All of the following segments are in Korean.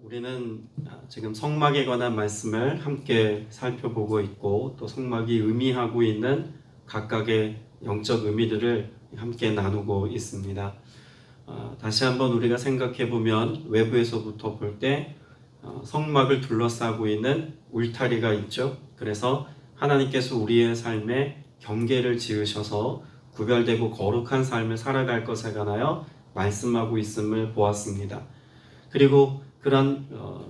우리는 지금 성막에 관한 말씀을 함께 살펴보고 있고 또 성막이 의미하고 있는 각각의 영적 의미들을 함께 나누고 있습니다. 다시 한번 우리가 생각해 보면 외부에서부터 볼 때 성막을 둘러싸고 있는 울타리가 있죠. 그래서 하나님께서 우리의 삶에 경계를 지으셔서 구별되고 거룩한 삶을 살아갈 것에 관하여 말씀하고 있음을 보았습니다. 그리고 그런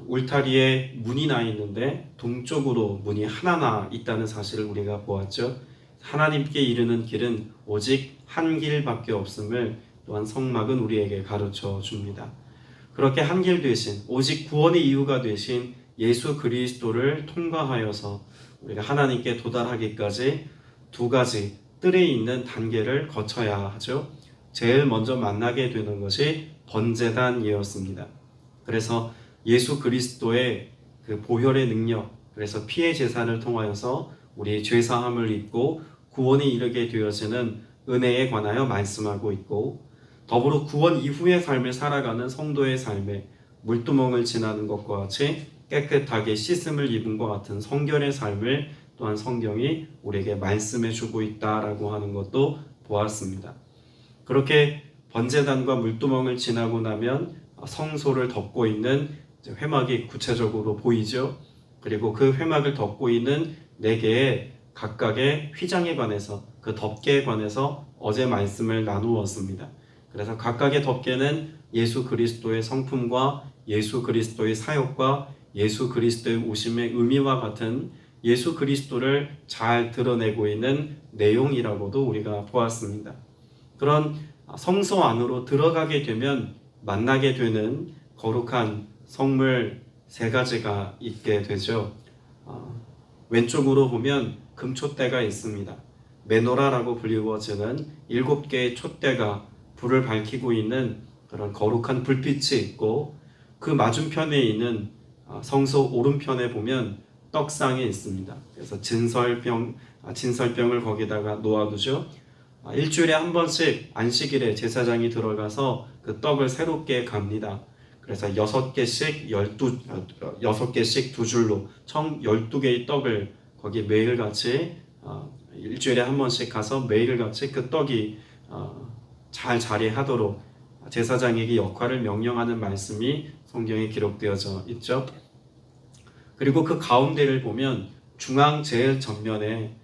울타리에 문이 나 있는데 동쪽으로 문이 하나 있다는 사실을 우리가 보았죠. 하나님께 이르는 길은 오직 한 길밖에 없음을 또한 성막은 우리에게 가르쳐 줍니다. 그렇게 한 길 되신 오직 구원의 이유가 되신 예수 그리스도를 통과하여서 우리가 하나님께 도달하기까지 두 가지 뜰에 있는 단계를 거쳐야 하죠. 제일 먼저 만나게 되는 것이 번제단이었습니다. 그래서 예수 그리스도의 그 보혈의 능력, 그래서 피의 제사를 통하여서 우리의 죄사함을 입고 구원에 이르게 되어지는 은혜에 관하여 말씀하고 있고, 더불어 구원 이후의 삶을 살아가는 성도의 삶에 물두멍을 지나는 것과 같이 깨끗하게 씻음을 입은 것 같은 성결의 삶을 또한 성경이 우리에게 말씀해 주고 있다라고 하는 것도 보았습니다. 그렇게 번제단과 물두멍을 지나고 나면 성소를 덮고 있는 회막이 구체적으로 보이죠. 그리고 그 회막을 덮고 있는 4개의 각각의 휘장에 관해서, 그 덮개에 관해서 어제 말씀을 나누었습니다. 그래서 각각의 덮개는 예수 그리스도의 성품과 예수 그리스도의 사역과 예수 그리스도의 오심의 의미와 같은 예수 그리스도를 잘 드러내고 있는 내용이라고도 우리가 보았습니다. 그런 성소 안으로 들어가게 되면 만나게 되는 거룩한 성물 3가지가 있게 되죠. 왼쪽으로 보면 금촛대가 있습니다. 메노라라고 불리워지는 7개의 촛대가 불을 밝히고 있는 그런 거룩한 불빛이 있고, 그 맞은편에 있는 성소 오른편에 보면 떡상이 있습니다. 그래서 진설병을 거기다가 놓아두죠. 일주일에 한 번씩 안식일에 제사장이 들어가서 그 떡을 새롭게 갑니다. 그래서 6개씩 6개씩 2줄로 총 12개의 떡을 거기 매일같이 일주일에 한 번씩 가서 매일같이 그 떡이 잘 자리하도록 제사장에게 역할을 명령하는 말씀이 성경에 기록되어져 있죠. 그리고 그 가운데를 보면 중앙 제일 전면에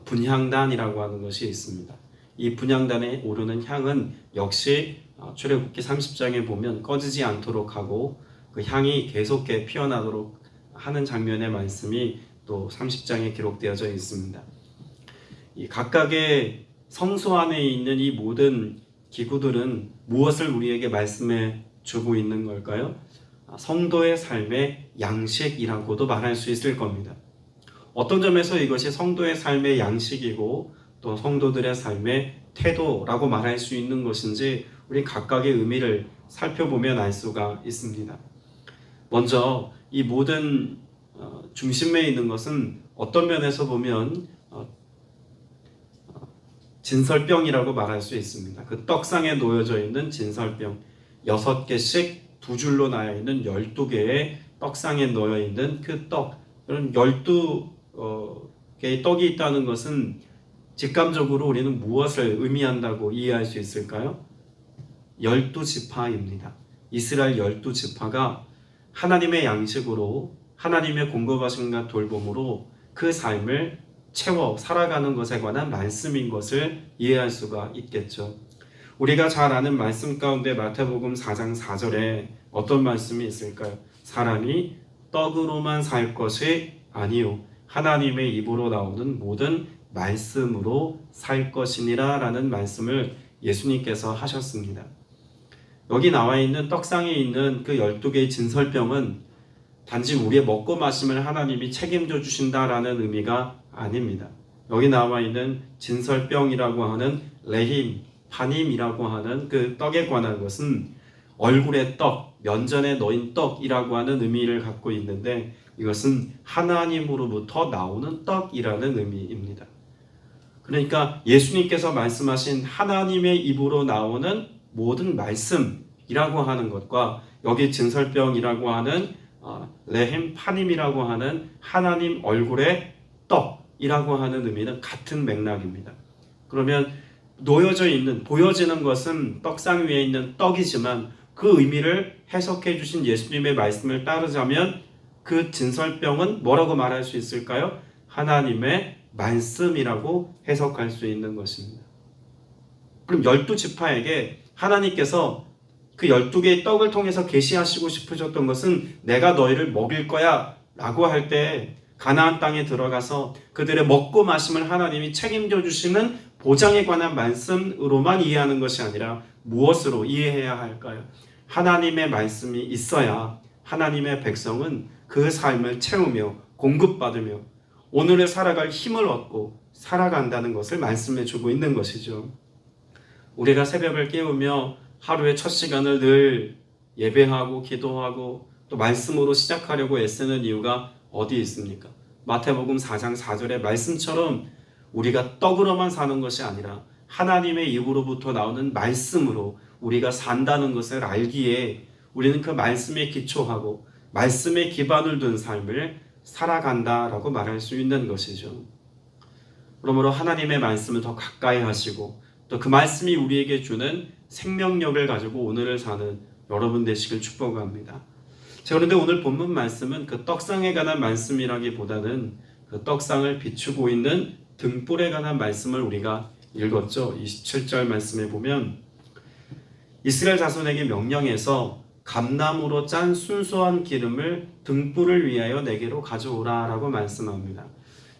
분향단이라고 하는 것이 있습니다. 이 분향단에 오르는 향은 역시 출애굽기 30장에 보면 꺼지지 않도록 하고 그 향이 계속해 피어나도록 하는 장면의 말씀이 또 30장에 기록되어져 있습니다. 이 각각의 성소 안에 있는 이 모든 기구들은 무엇을 우리에게 말씀해 주고 있는 걸까요? 성도의 삶의 양식이라고도 말할 수 있을 겁니다. 어떤 점에서 이것이 성도의 삶의 양식이고 또 성도들의 삶의 태도라고 말할 수 있는 것인지 우리 각각의 의미를 살펴보면 알 수가 있습니다. 먼저 이 모든 중심에 있는 것은 어떤 면에서 보면 진설병이라고 말할 수 있습니다. 그 떡상에 놓여져 있는 진설병 6개씩 2줄로 나여 있는 12개의 떡상에 놓여 있는 그 떡, 그런 12개의 떡이 있다는 것은 직감적으로 우리는 무엇을 의미한다고 이해할 수 있을까요? 12지파입니다. 이스라엘 12지파가 하나님의 양식으로 하나님의 공급하심과 돌봄으로 그 삶을 채워 살아가는 것에 관한 말씀인 것을 이해할 수가 있겠죠. 우리가 잘 아는 말씀 가운데 마태복음 4장 4절에 어떤 말씀이 있을까요? 사람이 떡으로만 살 것이 아니요 하나님의 입으로 나오는 모든 말씀으로 살 것이니라 라는 말씀을 예수님께서 하셨습니다. 여기 나와 있는 떡상에 있는 그 12개의 진설병은 단지 우리의 먹고 마심을 하나님이 책임져 주신다라는 의미가 아닙니다. 여기 나와 있는 진설병이라고 하는 레힘, 파님이라고 하는 그 떡에 관한 것은 얼굴의 떡, 면전에 놓인 떡이라고 하는 의미를 갖고 있는데, 이것은 하나님으로부터 나오는 떡이라는 의미입니다. 그러니까 예수님께서 말씀하신 하나님의 입으로 나오는 모든 말씀, 이라고 하는 것과 여기 진설병이라고 하는 레헴 파님이라고 하는 하나님 얼굴의 떡이라고 하는 의미는 같은 맥락입니다. 그러면 놓여져 있는, 보여지는 것은 떡상 위에 있는 떡이지만 그 의미를 해석해 주신 예수님의 말씀을 따르자면 그 진설병은 뭐라고 말할 수 있을까요? 하나님의 말씀이라고 해석할 수 있는 것입니다. 그럼 12지파에게 하나님께서 그 12개의 떡을 통해서 계시하시고 싶으셨던 것은 내가 너희를 먹일 거야 라고 할 때 가나안 땅에 들어가서 그들의 먹고 마심을 하나님이 책임져 주시는 보장에 관한 말씀으로만 이해하는 것이 아니라 무엇으로 이해해야 할까요? 하나님의 말씀이 있어야 하나님의 백성은 그 삶을 채우며 공급받으며 오늘을 살아갈 힘을 얻고 살아간다는 것을 말씀해 주고 있는 것이죠. 우리가 새벽을 깨우며 하루의 첫 시간을 늘 예배하고 기도하고 또 말씀으로 시작하려고 애쓰는 이유가 어디 있습니까? 마태복음 4장 4절의 말씀처럼 우리가 떡으로만 사는 것이 아니라 하나님의 입으로부터 나오는 말씀으로 우리가 산다는 것을 알기에 우리는 그 말씀에 기초하고 말씀에 기반을 둔 삶을 살아간다라고 말할 수 있는 것이죠. 그러므로 하나님의 말씀을 더 가까이 하시고 또 그 말씀이 우리에게 주는 생명력을 가지고 오늘을 사는 여러분 되시길 축복합니다. 자, 그런데 오늘 본문 말씀은 그 떡상에 관한 말씀이라기보다는 그 떡상을 비추고 있는 등불에 관한 말씀을 우리가 읽었죠. 27절 말씀에 보면 이스라엘 자손에게 명령해서 감나무로 짠 순수한 기름을 등불을 위하여 내게로 가져오라 라고 말씀합니다.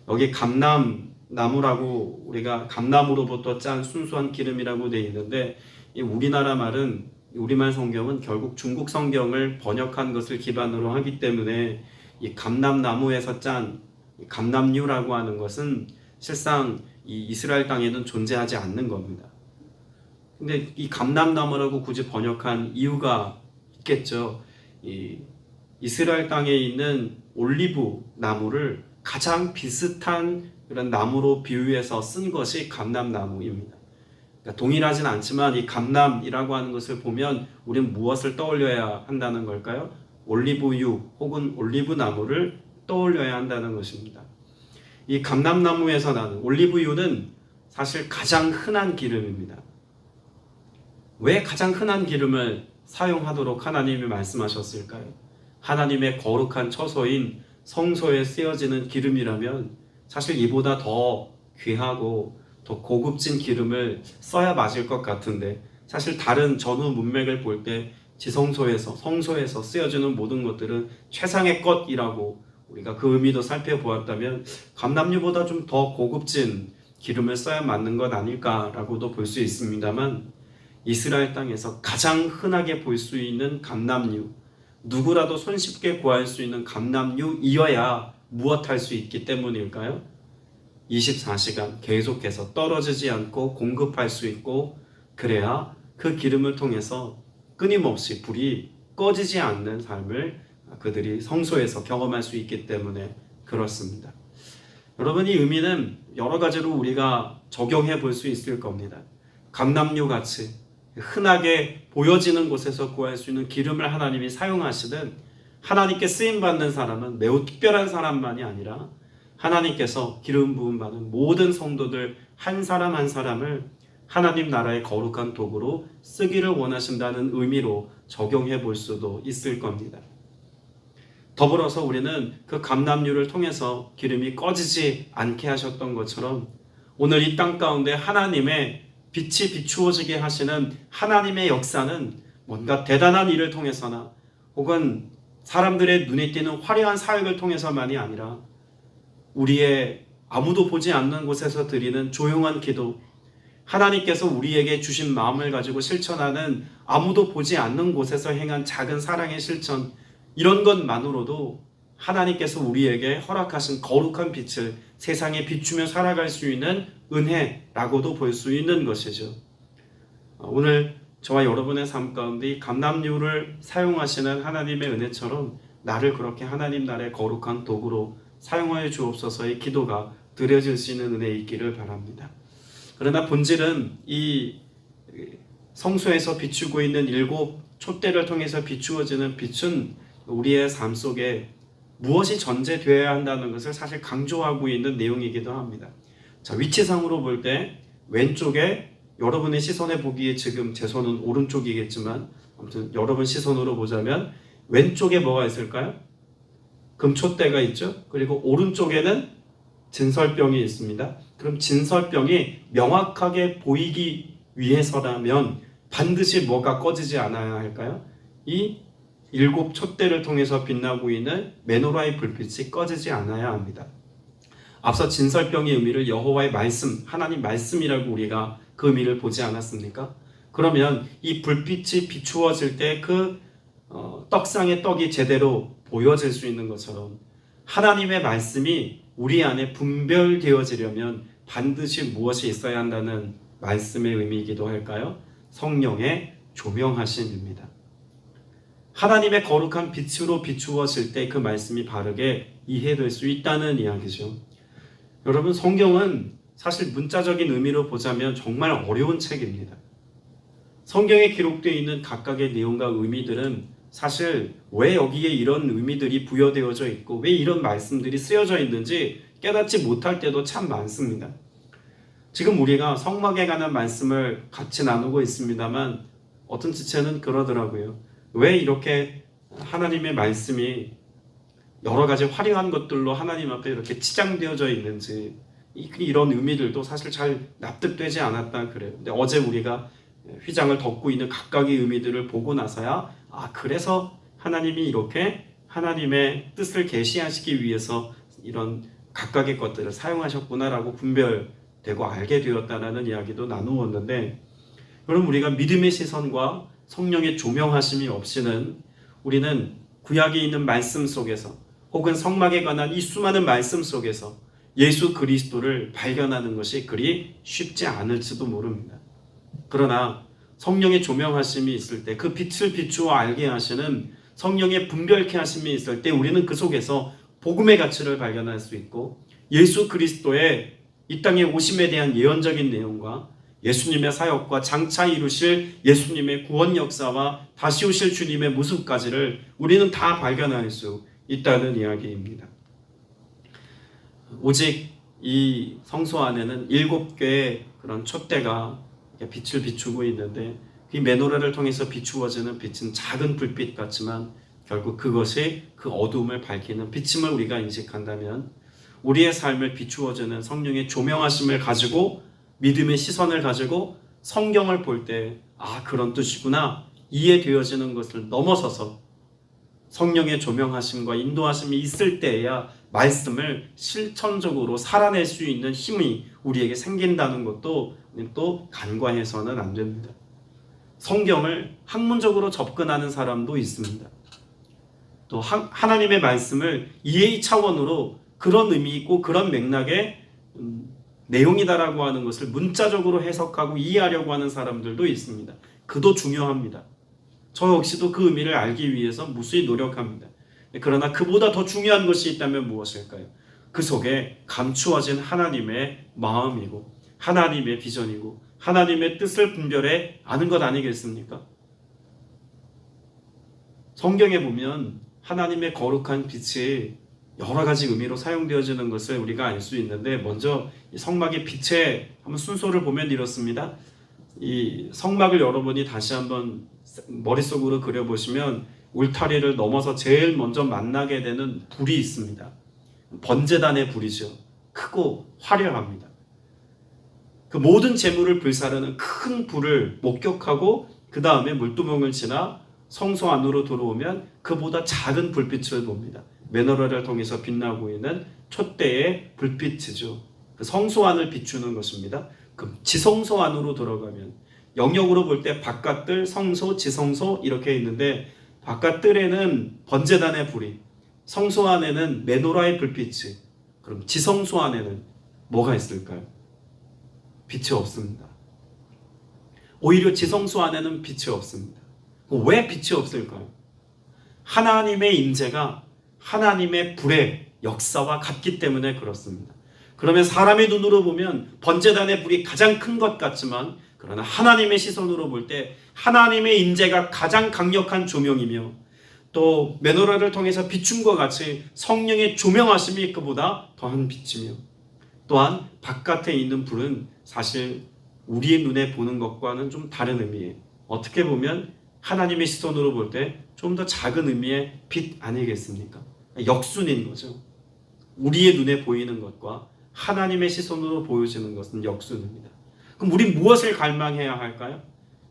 여기 감나무라고 우리가 감나무로부터 짠 순수한 기름이라고 되어 있는데 이 우리나라 말은 우리말 성경은 결국 중국 성경을 번역한 것을 기반으로 하기 때문에 이 감람나무에서 짠 감람유라고 하는 것은 실상 이 이스라엘 땅에는 존재하지 않는 겁니다. 근데 이 감람나무라고 굳이 번역한 이유가 있겠죠. 이 이스라엘 땅에 있는 올리브 나무를 가장 비슷한 그런 나무로 비유해서 쓴 것이 감람나무입니다. 그러니까 동일하진 않지만 이 감람이라고 하는 것을 보면 우리는 무엇을 떠올려야 한다는 걸까요? 올리브유 혹은 올리브 나무를 떠올려야 한다는 것입니다. 이 감람나무에서 나는 올리브유는 사실 가장 흔한 기름입니다. 왜 가장 흔한 기름을 사용하도록 하나님이 말씀하셨을까요? 하나님의 거룩한 처소인 성소에 쓰여지는 기름이라면 사실 이보다 더 귀하고 더 고급진 기름을 써야 맞을 것 같은데 사실 다른 전후 문맥을 볼 때 지성소에서 성소에서 쓰여지는 모든 것들은 최상의 것이라고 우리가 그 의미도 살펴보았다면 감람유보다 좀 더 고급진 기름을 써야 맞는 것 아닐까라고도 볼 수 있습니다만 이스라엘 땅에서 가장 흔하게 볼 수 있는 감람유, 누구라도 손쉽게 구할 수 있는 감람유이어야 무엇할 수 있기 때문일까요? 24시간 계속해서 떨어지지 않고 공급할 수 있고 그래야 그 기름을 통해서 끊임없이 불이 꺼지지 않는 삶을 그들이 성소에서 경험할 수 있기 때문에 그렇습니다. 여러분, 이 의미는 여러 가지로 우리가 적용해 볼 수 있을 겁니다. 감람유 같이 흔하게 보여지는 곳에서 구할 수 있는 기름을 하나님이 사용하시든 하나님께 쓰임받는 사람은 매우 특별한 사람만이 아니라 하나님께서 기름 부음 받은 모든 성도들 한 사람 한 사람을 하나님 나라의 거룩한 도구로 쓰기를 원하신다는 의미로 적용해 볼 수도 있을 겁니다. 더불어서 우리는 그 감람유를 통해서 기름이 꺼지지 않게 하셨던 것처럼 오늘 이 땅 가운데 하나님의 빛이 비추어지게 하시는 하나님의 역사는 뭔가 대단한 일을 통해서나 혹은 사람들의 눈에 띄는 화려한 사역을 통해서만이 아니라 우리의 아무도 보지 않는 곳에서 드리는 조용한 기도, 하나님께서 우리에게 주신 마음을 가지고 실천하는 아무도 보지 않는 곳에서 행한 작은 사랑의 실천, 이런 것만으로도 하나님께서 우리에게 허락하신 거룩한 빛을 세상에 비추며 살아갈 수 있는 은혜라고도 볼 수 있는 것이죠. 오늘 저와 여러분의 삶 가운데 이 감람유를 사용하시는 하나님의 은혜처럼 나를 그렇게 하나님 나라의 거룩한 도구로 사용하여 주옵소서의 기도가 드려질 수 있는 은혜 있기를 바랍니다. 그러나 본질은 이 성소에서 비추고 있는 7 촛대를 통해서 비추어지는 빛은 우리의 삶 속에 무엇이 전제되어야 한다는 것을 사실 강조하고 있는 내용이기도 합니다. 자, 위치상으로 볼 때 왼쪽에 여러분의 시선에 보기에 지금 제 손은 오른쪽이겠지만 아무튼 여러분 시선으로 보자면 왼쪽에 뭐가 있을까요? 금촛대가 있죠. 그리고 오른쪽에는 진설병이 있습니다. 그럼 진설병이 명확하게 보이기 위해서라면 반드시 뭐가 꺼지지 않아야 할까요? 이 7 촛대를 통해서 빛나고 있는 메노라의 불빛이 꺼지지 않아야 합니다. 앞서 진설병의 의미를 여호와의 말씀, 하나님 말씀이라고 우리가 그 의미를 보지 않았습니까? 그러면 이 불빛이 비추어질 때 그 떡상의 떡이 제대로 보여질 수 있는 것처럼 하나님의 말씀이 우리 안에 분별되어지려면 반드시 무엇이 있어야 한다는 말씀의 의미이기도 할까요? 성령의 조명하심입니다. 하나님의 거룩한 빛으로 비추어질 때 그 말씀이 바르게 이해될 수 있다는 이야기죠. 여러분, 성경은 사실 문자적인 의미로 보자면 정말 어려운 책입니다. 성경에 기록되어 있는 각각의 내용과 의미들은 사실 왜 여기에 이런 의미들이 부여되어져 있고 왜 이런 말씀들이 쓰여져 있는지 깨닫지 못할 때도 참 많습니다. 지금 우리가 성막에 관한 말씀을 같이 나누고 있습니다만 어떤 지체는 그러더라고요. 왜 이렇게 하나님의 말씀이 여러 가지 화려한 것들로 하나님 앞에 이렇게 치장되어져 있는지 이런 의미들도 사실 잘 납득되지 않았다 그래요. 근데 어제 우리가 휘장을 덮고 있는 각각의 의미들을 보고 나서야 그래서 하나님이 이렇게 하나님의 뜻을 계시하시기 위해서 이런 각각의 것들을 사용하셨구나라고 분별되고 알게 되었다라는 이야기도 나누었는데, 여러분, 우리가 믿음의 시선과 성령의 조명하심이 없이는 우리는 구약에 있는 말씀 속에서 혹은 성막에 관한 이 수많은 말씀 속에서 예수 그리스도를 발견하는 것이 그리 쉽지 않을지도 모릅니다. 그러나 성령의 조명하심이 있을 때, 그 빛을 비추어 알게 하시는 성령의 분별케 하심이 있을 때 우리는 그 속에서 복음의 가치를 발견할 수 있고 예수 그리스도의 이 땅에 오심에 대한 예언적인 내용과 예수님의 사역과 장차 이루실 예수님의 구원 역사와 다시 오실 주님의 모습까지를 우리는 다 발견할 수 있다는 이야기입니다. 오직 이 성소 안에는 7개의 그런 촛대가 빛을 비추고 있는데 이 메노라를 통해서 비추어지는 빛은 작은 불빛 같지만 결국 그것이 그 어두움을 밝히는 빛임을 우리가 인식한다면 우리의 삶을 비추어주는 성령의 조명하심을 가지고 믿음의 시선을 가지고 성경을 볼 때 그런 뜻이구나 이해되어지는 것을 넘어서서 성령의 조명하심과 인도하심이 있을 때에야 말씀을 실천적으로 살아낼 수 있는 힘이 우리에게 생긴다는 것도 또 간과해서는 안 됩니다. 성경을 학문적으로 접근하는 사람도 있습니다. 또 하나님의 말씀을 이해의 차원으로 그런 의미 있고 그런 맥락의 내용이다라고 하는 것을 문자적으로 해석하고 이해하려고 하는 사람들도 있습니다. 그도 중요합니다. 저 역시도 그 의미를 알기 위해서 무수히 노력합니다. 그러나 그보다 더 중요한 것이 있다면 무엇일까요? 그 속에 감추어진 하나님의 마음이고 하나님의 비전이고 하나님의 뜻을 분별해 아는 것 아니겠습니까? 성경에 보면 하나님의 거룩한 빛이 여러 가지 의미로 사용되어지는 것을 우리가 알 수 있는데, 먼저 이 성막의 빛의 한번 순서를 보면 이렇습니다. 이 성막을 여러분이 다시 한번 머릿속으로 그려보시면 울타리를 넘어서 제일 먼저 만나게 되는 불이 있습니다. 번제단의 불이죠. 크고 화려합니다. 그 모든 재물을 불사르는 큰 불을 목격하고 그 다음에 물두멍을 지나 성소 안으로 들어오면 그보다 작은 불빛을 봅니다. 메노라를 통해서 빛나고 있는 촛대의 불빛이죠. 그 성소 안을 비추는 것입니다. 그럼 지성소 안으로 들어가면 영역으로 볼 때 바깥뜰, 성소, 지성소 이렇게 있는데 바깥뜰에는 번제단의 불이, 성소 안에는 메노라의 불빛이, 그럼 지성소 안에는 뭐가 있을까요? 빛이 없습니다. 오히려 지성소 안에는 빛이 없습니다. 왜 빛이 없을까요? 하나님의 임재가 하나님의 불의 역사와 같기 때문에 그렇습니다. 그러면 사람의 눈으로 보면 번제단의 불이 가장 큰 것 같지만 그러나 하나님의 시선으로 볼 때 하나님의 임재가 가장 강력한 조명이며 또 메노라를 통해서 비춤과 같이 성령의 조명하심이 그보다 더한 빛이며 또한 바깥에 있는 불은 사실 우리의 눈에 보는 것과는 좀 다른 의미예요. 어떻게 보면 하나님의 시선으로 볼 때 좀 더 작은 의미의 빛 아니겠습니까? 역순인 거죠. 우리의 눈에 보이는 것과 하나님의 시선으로 보여지는 것은 역순입니다. 그럼 우리 무엇을 갈망해야 할까요?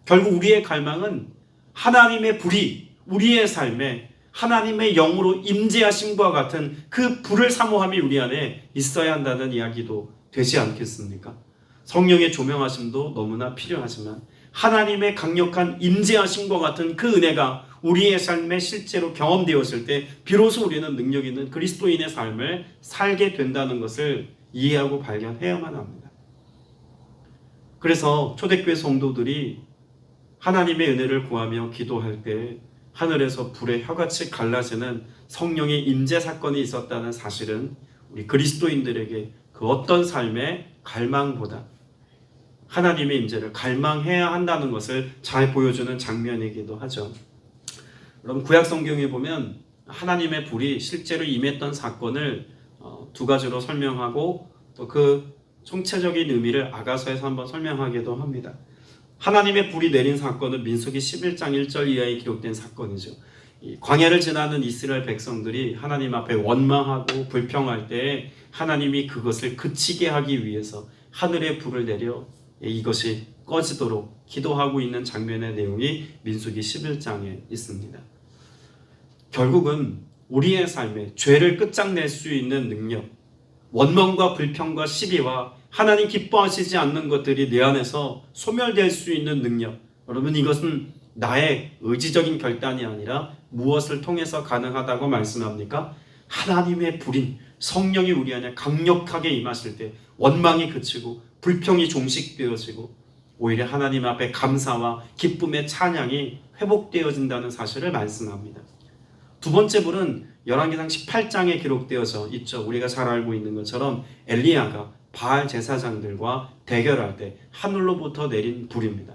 결국 우리의 갈망은 하나님의 불이 우리의 삶에 하나님의 영으로 임재하심과 같은 그 불을 사모함이 우리 안에 있어야 한다는 이야기도 되지 않겠습니까? 성령의 조명하심도 너무나 필요하지만 하나님의 강력한 임재하심과 같은 그 은혜가 우리의 삶에 실제로 경험되었을 때 비로소 우리는 능력 있는 그리스도인의 삶을 살게 된다는 것을 이해하고 발견해야만 합니다. 그래서 초대교회 성도들이 하나님의 은혜를 구하며 기도할 때 하늘에서 불의 혀같이 갈라지는 성령의 임재 사건이 있었다는 사실은 우리 그리스도인들에게 그 어떤 삶의 갈망보다 하나님의 임재를 갈망해야 한다는 것을 잘 보여주는 장면이기도 하죠. 여러분 구약 성경에 보면 하나님의 불이 실제로 임했던 사건을 두 가지로 설명하고 또 그 총체적인 의미를 아가서에서 한번 설명하기도 합니다. 하나님의 불이 내린 사건은 민수기 11장 1절 이하에 기록된 사건이죠. 광야를 지나는 이스라엘 백성들이 하나님 앞에 원망하고 불평할 때 하나님이 그것을 그치게 하기 위해서 하늘의 불을 내려 이것이 꺼지도록 기도하고 있는 장면의 내용이 민수기 11장에 있습니다. 결국은 우리의 삶에 죄를 끝장낼 수 있는 능력, 원망과 불평과 시비와 하나님 기뻐하시지 않는 것들이 내 안에서 소멸될 수 있는 능력, 여러분 이것은 나의 의지적인 결단이 아니라 무엇을 통해서 가능하다고 말씀합니까? 하나님의 불인 성령이 우리 안에 강력하게 임하실 때 원망이 그치고 불평이 종식되어지고 오히려 하나님 앞에 감사와 기쁨의 찬양이 회복되어진다는 사실을 말씀합니다. 두 번째 불은 열왕기상 18장에 기록되어져 있죠. 우리가 잘 알고 있는 것처럼 엘리야가 바알 제사장들과 대결할 때 하늘로부터 내린 불입니다.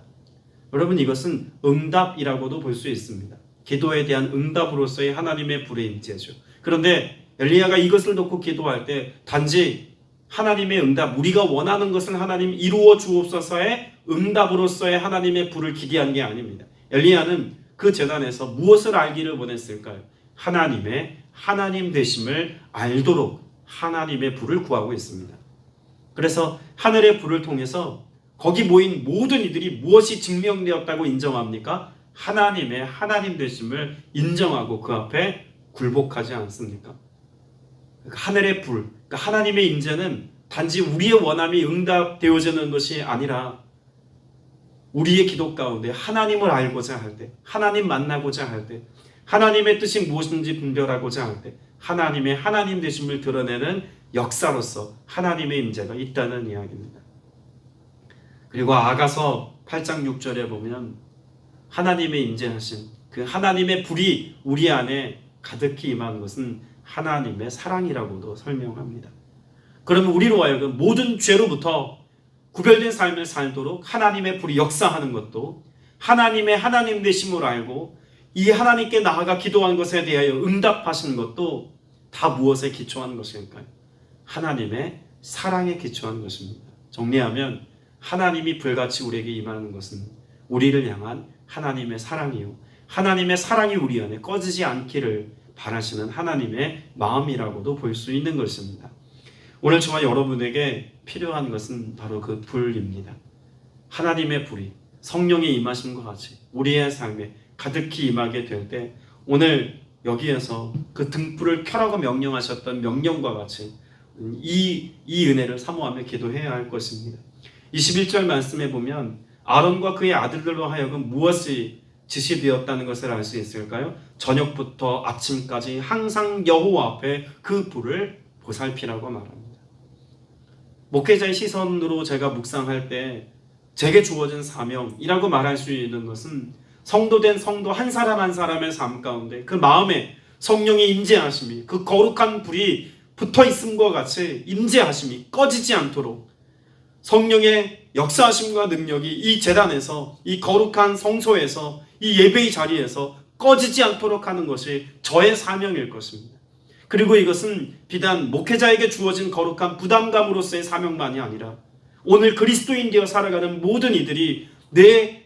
여러분 이것은 응답이라고도 볼 수 있습니다. 기도에 대한 응답으로서의 하나님의 불의 임재죠. 그런데 엘리야가 이것을 놓고 기도할 때 단지 하나님의 응답, 우리가 원하는 것을 하나님 이루어 주옵소서의 응답으로서의 하나님의 불을 기대한 게 아닙니다. 엘리야는 그 제단에서 무엇을 알기를 원했을까요? 하나님의 하나님 되심을 알도록 하나님의 불을 구하고 있습니다. 그래서 하늘의 불을 통해서 거기 모인 모든 이들이 무엇이 증명되었다고 인정합니까? 하나님의 하나님 되심을 인정하고 그 앞에 굴복하지 않습니까? 하늘의 불, 그러니까 하나님의 임재는 단지 우리의 원함이 응답되어지는 것이 아니라 우리의 기도 가운데 하나님을 알고자 할 때, 하나님 만나고자 할 때, 하나님의 뜻이 무엇인지 분별하고자 할 때 하나님의 하나님 되심을 드러내는 역사로서 하나님의 임재가 있다는 이야기입니다. 그리고 아가서 8장 6절에 보면 하나님의 임재하신 그 하나님의 불이 우리 안에 가득히 임한 것은 하나님의 사랑이라고도 설명합니다. 그러면 우리로 하여금 모든 죄로부터 구별된 삶을 살도록 하나님의 불이 역사하는 것도 하나님의 하나님 되심을 알고 이 하나님께 나아가 기도한 것에 대하여 응답하시는 것도 다 무엇에 기초한 것일까요? 하나님의 사랑에 기초한 것입니다. 정리하면 하나님이 불같이 우리에게 임하는 것은 우리를 향한 하나님의 사랑이요, 하나님의 사랑이 우리 안에 꺼지지 않기를 바라시는 하나님의 마음이라고도 볼 수 있는 것입니다. 오늘 저와 여러분에게 필요한 것은 바로 그 불입니다. 하나님의 불이 성령의 임하심과 같이 우리의 삶에 가득히 임하게 될 때 오늘 여기에서 그 등불을 켜라고 명령하셨던 명령과 같이 이 은혜를 사모하며 기도해야 할 것입니다. 21절 말씀에 보면 아론과 그의 아들들로 하여금 무엇이 지시되었다는 것을 알 수 있을까요? 저녁부터 아침까지 항상 여호와 앞에 그 불을 보살피라고 말합니다. 목회자의 시선으로 제가 묵상할 때 제게 주어진 사명이라고 말할 수 있는 것은 성도된 성도 한 사람 한 사람의 삶 가운데 그 마음에 성령의 임재하심이 그 거룩한 불이 붙어있음과 같이 임재하심이 꺼지지 않도록 성령의 역사하심과 능력이 이 제단에서, 이 거룩한 성소에서, 이 예배의 자리에서 꺼지지 않도록 하는 것이 저의 사명일 것입니다. 그리고 이것은 비단 목회자에게 주어진 거룩한 부담감으로서의 사명만이 아니라 오늘 그리스도인 되어 살아가는 모든 이들이 내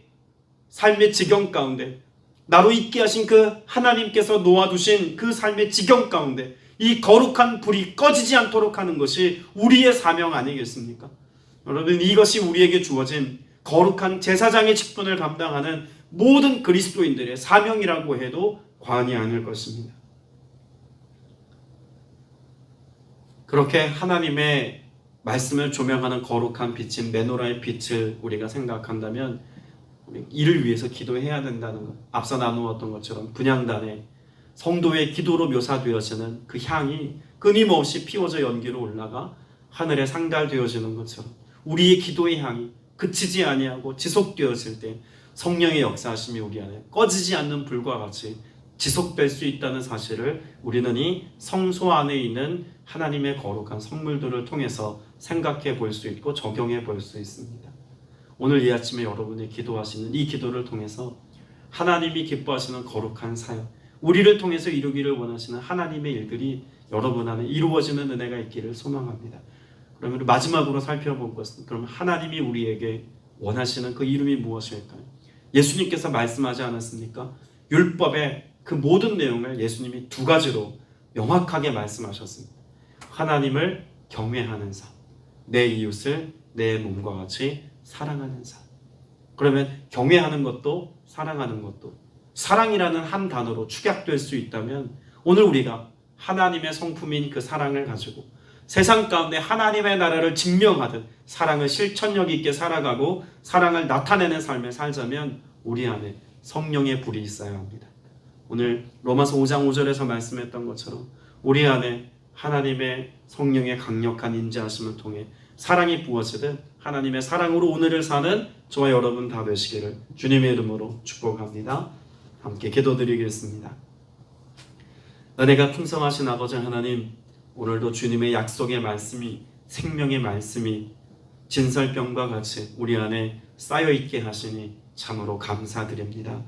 삶의 지경 가운데, 나로 있게 하신 그 하나님께서 놓아두신 그 삶의 지경 가운데 이 거룩한 불이 꺼지지 않도록 하는 것이 우리의 사명 아니겠습니까? 여러분, 이것이 우리에게 주어진 거룩한 제사장의 직분을 감당하는 모든 그리스도인들의 사명이라고 해도 과언이 아닐 것입니다. 그렇게 하나님의 말씀을 조명하는 거룩한 빛인 메노라의 빛을 우리가 생각한다면 이를 위해서 기도해야 된다는 것, 앞서 나누었던 것처럼 분향단에 성도의 기도로 묘사되어지는 그 향이 끊임없이 피워져 연기로 올라가 하늘에 상달되어지는 것처럼 우리의 기도의 향이 그치지 아니하고 지속되어질 때 성령의 역사하심이 우리 안에 꺼지지 않는 불과 같이 지속될 수 있다는 사실을 우리는 이 성소 안에 있는 하나님의 거룩한 성물들을 통해서 생각해 볼 수 있고 적용해 볼 수 있습니다. 오늘 이 아침에 여러분이 기도하시는 이 기도를 통해서 하나님이 기뻐하시는 거룩한 사역, 우리를 통해서 이루기를 원하시는 하나님의 일들이 여러분 안에 이루어지는 은혜가 있기를 소망합니다. 그러면 마지막으로 살펴볼 것은, 그럼 하나님이 우리에게 원하시는 그 이름이 무엇일까요? 예수님께서 말씀하지 않았습니까? 율법의 그 모든 내용을 예수님이 두 가지로 명확하게 말씀하셨습니다. 하나님을 경외하는 삶, 내 이웃을 내 몸과 같이 사랑하는 삶. 그러면 경외하는 것도 사랑하는 것도 사랑이라는 한 단어로 축약될 수 있다면 오늘 우리가 하나님의 성품인 그 사랑을 가지고 세상 가운데 하나님의 나라를 증명하듯 사랑을 실천력 있게 살아가고 사랑을 나타내는 삶을 살자면 우리 안에 성령의 불이 있어야 합니다. 오늘 로마서 5장 5절에서 말씀했던 것처럼 우리 안에 하나님의 성령의 강력한 인자하심을 통해 사랑이 부어지듯 하나님의 사랑으로 오늘을 사는 저와 여러분 다 되시기를 주님의 이름으로 축복합니다. 함께 기도드리겠습니다. 은혜가 풍성하신 아버지 하나님, 오늘도 주님의 약속의 말씀이, 생명의 말씀이 진설병과 같이 우리 안에 쌓여있게 하시니 참으로 감사드립니다.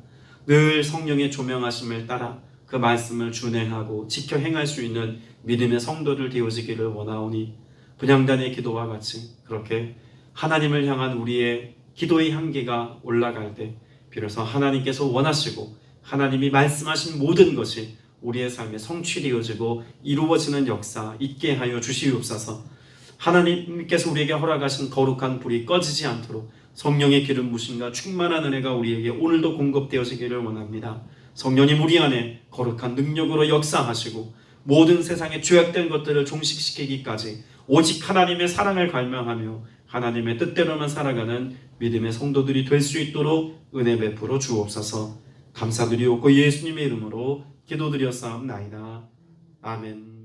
늘 성령의 조명하심을 따라 그 말씀을 준행하고 지켜 행할 수 있는 믿음의 성도들 되어지기를 원하오니 분향단의 기도와 같이 그렇게 하나님을 향한 우리의 기도의 향기가 올라갈 때 비로소 하나님께서 원하시고 하나님이 말씀하신 모든 것이 우리의 삶에 성취되어지고 이루어지는 역사 있게 하여 주시옵소서. 하나님께서 우리에게 허락하신 거룩한 불이 꺼지지 않도록 성령의 기름 부심과 충만한 은혜가 우리에게 오늘도 공급되어지기를 원합니다. 성령님 우리 안에 거룩한 능력으로 역사하시고 모든 세상에 죄악된 것들을 종식시키기까지 오직 하나님의 사랑을 갈망하며 하나님의 뜻대로만 살아가는 믿음의 성도들이 될 수 있도록 은혜 베풀어 주옵소서. 감사드리옵고 예수님의 이름으로 기도드렸사옵나이다. 아멘.